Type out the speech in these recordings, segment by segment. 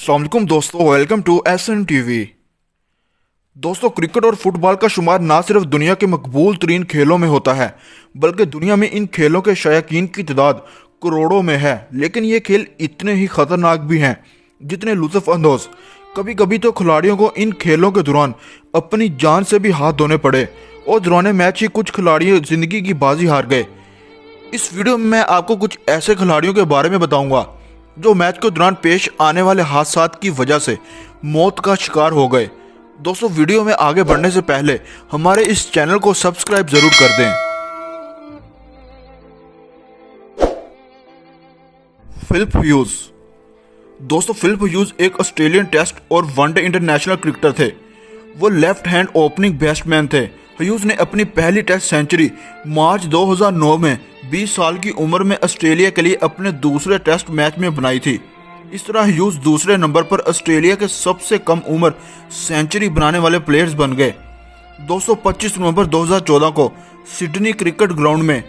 अस्सलाम वालेकुम दोस्तों, वेलकम टू एसएन टीवी। दोस्तों, क्रिकेट और फुटबॉल का शुमार ना सिर्फ दुनिया के मकबूल तरीन खेलों में होता है, बल्कि दुनिया में इन खेलों के शायकीन की तादाद करोड़ों में है। लेकिन ये खेल इतने ही खतरनाक भी हैं जितने लुत्फ अंदोज। कभी कभी तो खिलाड़ियों को इन खेलों के दौरान अपनी जान से भी हाथ धोने पड़े और दौरान मैच ही कुछ खिलाड़ी जिंदगी की बाजी हार गए। इस वीडियो में मैं आपको कुछ ऐसे खिलाड़ियों के बारे में बताऊंगा जो मैच के दौरान पेश आने वाले हादसात की वजह से मौत का शिकार हो गए। दोस्तों, वीडियो में आगे बढ़ने से पहले हमारे इस चैनल को सब्सक्राइब जरूर कर दें। Phillip Hughes. दोस्तों, फिलिप ह्यूज एक ऑस्ट्रेलियन टेस्ट और वनडे इंटरनेशनल क्रिकेटर थे। वो लेफ्ट हैंड ओपनिंग बैट्समैन थे। ह्यूज ने अपनी पहली टेस्ट सेंचुरी मार्च 2009 में 20 साल की उम्र में ऑस्ट्रेलिया के लिए अपने दूसरे टेस्ट मैच में बनाई थी। इस तरह ह्यूज दूसरे नंबर पर ऑस्ट्रेलिया के सबसे कम उम्र सेंचुरी बनाने वाले प्लेयर्स बन गए। 25 नवंबर 2014 को सिडनी क्रिकेट ग्राउंड में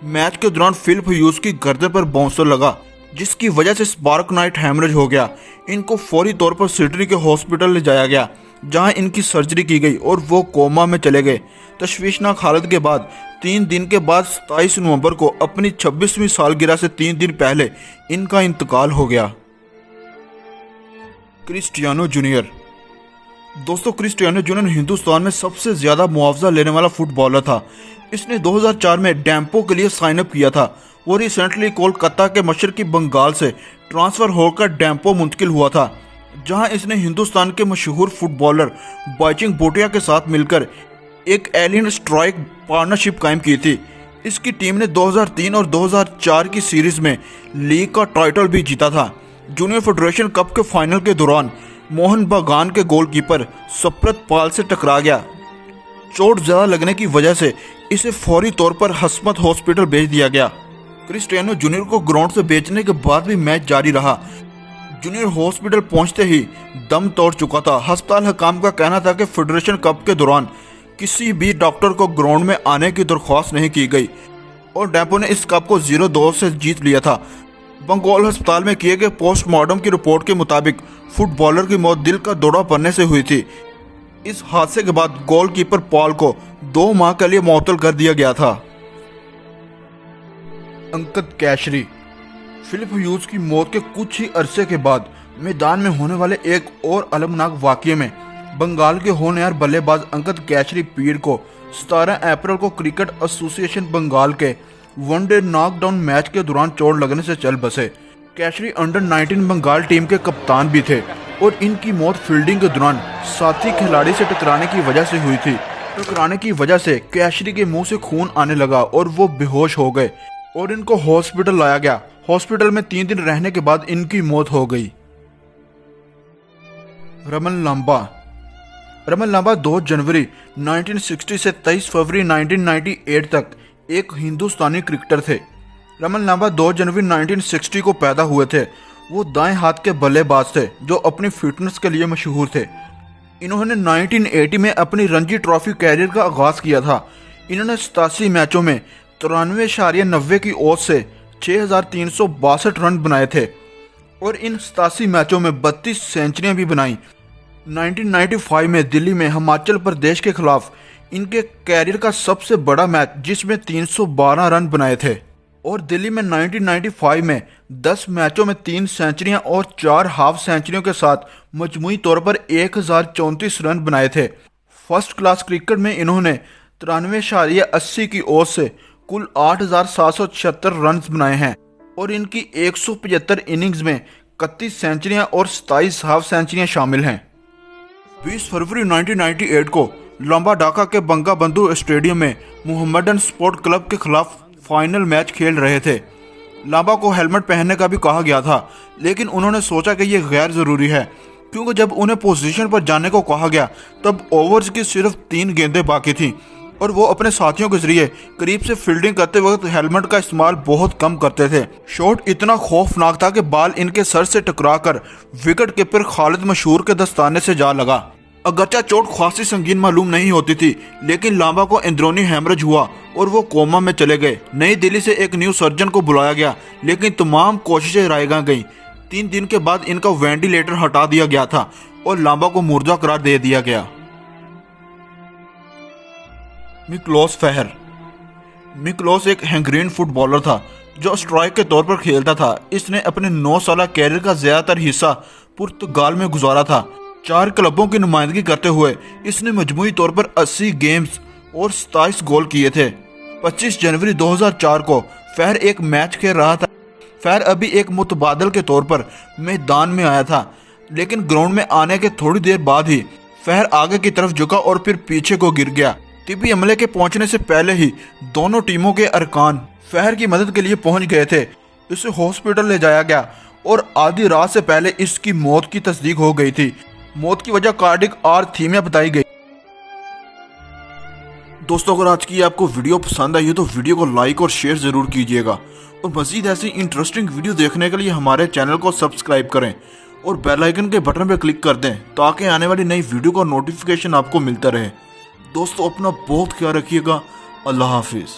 मैच के दौरान फिलिप ह्यूज की गर्दन पर बाउंसर लगा, जिसकी वजह से स्पार्क नाइट हैमरेज हो गया। इनको फौरी तौर पर सिडनी के हॉस्पिटल ले जाया गया, जहां इनकी सर्जरी की गई और वो कोमा में चले गए। तशवीशनाक हालत के बाद 3 दिन के बाद 27 नवंबर को अपनी 26वीं सालगिरह से 3 दिन पहले इनका इंतकाल हो गया। Cristiano junior. दोस्तों, क्रिस्टियानो जूनियर हिंदुस्तान में सबसे ज्यादा मुआवजा लेने वाला फुटबॉलर था। इसने 2004 में डैम्पो के लिए साइन अप किया था। वो रिसेंटली कोलकाता के मशरकी बंगाल से ट्रांसफर होकर डैम्पो मुंतकिल हुआ था, जहां इसने हिंदुस्तान के मशहूर फुटबॉलर बाइचिंग भूटिया के साथ मिलकर एक एलियन स्ट्राइक पार्टनरशिप कायम की थी। इसकी टीम ने 2003 और 2004 की सीरीज में लीग का टाइटल भी जीता था। जूनियर फेडरेशन कप के फाइनल के दौरान मोहन बागान के गोलकीपर सप्रत पाल से टकरा गया। चोट ज्यादा लगने की वजह से इसे फौरी तौर पर हस्मत हॉस्पिटल भेज दिया गया। क्रिस्टियानो जूनियर को ग्राउंड से बेचने के बाद भी मैच जारी रहा। जूनियर हॉस्पिटल पहुंचते ही दम तोड़ चुका था। अस्पताल हकाम का कहना था कि फेडरेशन कप के दौरान किसी भी डॉक्टर को ग्राउंड में आने की दरख्वास्त नहीं की गई और डैम्पो ने इस कप को 0-2 से जीत लिया था। बंगाल अस्पताल में किए गए पोस्टमार्टम की रिपोर्ट के मुताबिक फुटबॉलर की मौत दिल का दौरा पड़ने से हुई थी। इस हादसे के बाद गोलकीपर पॉल को 2 माह के लिए मुअत्तल कर दिया गया था। अंकित कैशरी। फिलिप ह्यूज की मौत के कुछ ही अरसे के बाद मैदान में होने वाले एक और अलमनाक वाकये में बंगाल के होनहार बल्लेबाज अंकित कैशरी पीर को 17 अप्रैल को क्रिकेट एसोसिएशन बंगाल के वनडे नॉकडाउन मैच के दौरान चोट लगने से चल बसे। कैशरी अंडर 19 बंगाल टीम के कप्तान भी थे और इनकी मौत फील्डिंग के दौरान साथी खिलाड़ी से टकराने की वजह से हुई थी। टकराने की वजह से कैशरी के मुंह से खून आने लगा और वो बेहोश हो गए और इनको हॉस्पिटल लाया गया। हॉस्पिटल में 3 दिन रहने के बाद इनकी मौत हो गई। रमन लांबा। रमन लांबा 2 जनवरी 1960 से 23 फरवरी 1998 तक एक हिंदुस्तानी क्रिकेटर थे। रमन लांबा 2 जनवरी 1960 को पैदा हुए थे। वो दाएं हाथ के बल्लेबाज थे जो अपनी फिटनेस के लिए मशहूर थे। इन्होंने 1980 में अपनी रणजी ट्रॉफी कैरियर का आगाज किया था। इन्होंने 87 मैचों में 93.90 की औसत से 6,362 रन बनाए थे और इन 87 मैचों में 32 सेंचुरियां भी बनाई। 1995 में दिल्ली में हिमाचल प्रदेश के खिलाफ इनके कैरियर का सबसे बड़ा मैच, जिसमें 312 रन बनाए थे और दिल्ली में 1995 में 10 मैचों में 3 सेंचुरियां और 4 हाफ सेंचुरियों के साथ मजमूई तौर पर 1034 रन बनाए थे। फर्स्ट क्लास क्रिकेट में इन्होंने 93.80 की औसत से कुल 8,776 रन बनाए हैं और इनकी 175 इनिंग्स में 31 सेंचुरियां और 27 हाफ सेंचुरियां शामिल हैं। 20 फरवरी 1998 को लांबा ढाका के बंगा बंधु स्टेडियम में मोहम्मडन स्पोर्ट क्लब के खिलाफ फाइनल मैच खेल रहे थे। लांबा को हेलमेट पहनने का भी कहा गया था, लेकिन उन्होंने सोचा कि यह गैर जरूरी है, क्योंकि जब उन्हें पोजीशन पर जाने को कहा गया तब ओवर्स की सिर्फ 3 गेंदें बाकी थीं और वो अपने साथियों के जरिए करीब से फील्डिंग करते वक्त हेलमेट का इस्तेमाल बहुत कम करते थे। शॉट इतना खौफनाक था कि बाल इनके सर से टकराकर विकेट कीपर खालिद मशहूर के दस्ताने से जा लगा। अगरचा चोट खासी संगीन मालूम नहीं होती थी, लेकिन लांबा को अंदरूनी हैमरेज हुआ और वो कोमा में चले गए। नई दिल्ली से एक न्यू सर्जन को बुलाया गया, लेकिन तमाम कोशिशें रायगा गईं। 3 दिन के बाद इनका वेंटिलेटर हटा दिया गया था और लांबा को मुर्दा करार दे दिया गया। मिकलोस फेहर। मिकलोस एक हंगेरियन फुटबॉलर था जो स्ट्राइक के तौर पर खेलता था। इसने अपने 9 साल कैरियर का ज्यादातर हिस्सा पुर्तगाल में गुजारा था। 4 क्लबों की नुमाइंदगी करते हुए इसने मजमूई तौर पर 80 गेम्स और 27 गोल किए थे। 25 जनवरी 2004 को फेहर एक मैच खेल रहा था। फेहर अभी एक मुतबादल के तौर पर मैदान में आया था, लेकिन ग्राउंड में आने के थोड़ी देर बाद ही फेहर आगे की तरफ झुका और फिर पीछे को गिर गया। तिब्बी अमले के पहुंचने से पहले ही दोनों टीमों के अरकान फेहर की मदद के लिए पहुंच गए थे। इसे हॉस्पिटल ले जाया गया और आधी रात से पहले इसकी मौत की तस्दीक हो गई थी। मौत की वजह कार्डिक आर्थीमिया बताई गई। दोस्तों, अगर आज की आपको वीडियो पसंद आई हो तो वीडियो को लाइक और शेयर जरूर कीजिएगा और मजीद ऐसी इंटरेस्टिंग वीडियो देखने के लिए हमारे चैनल को सब्सक्राइब करें और बेल आइकन के बटन पर क्लिक कर दें ताकि आने वाली नई वीडियो का नोटिफिकेशन आपको मिलता रहे। दोस्तों, अपना बहुत ख्याल रखिएगा। अल्लाह हाफिज।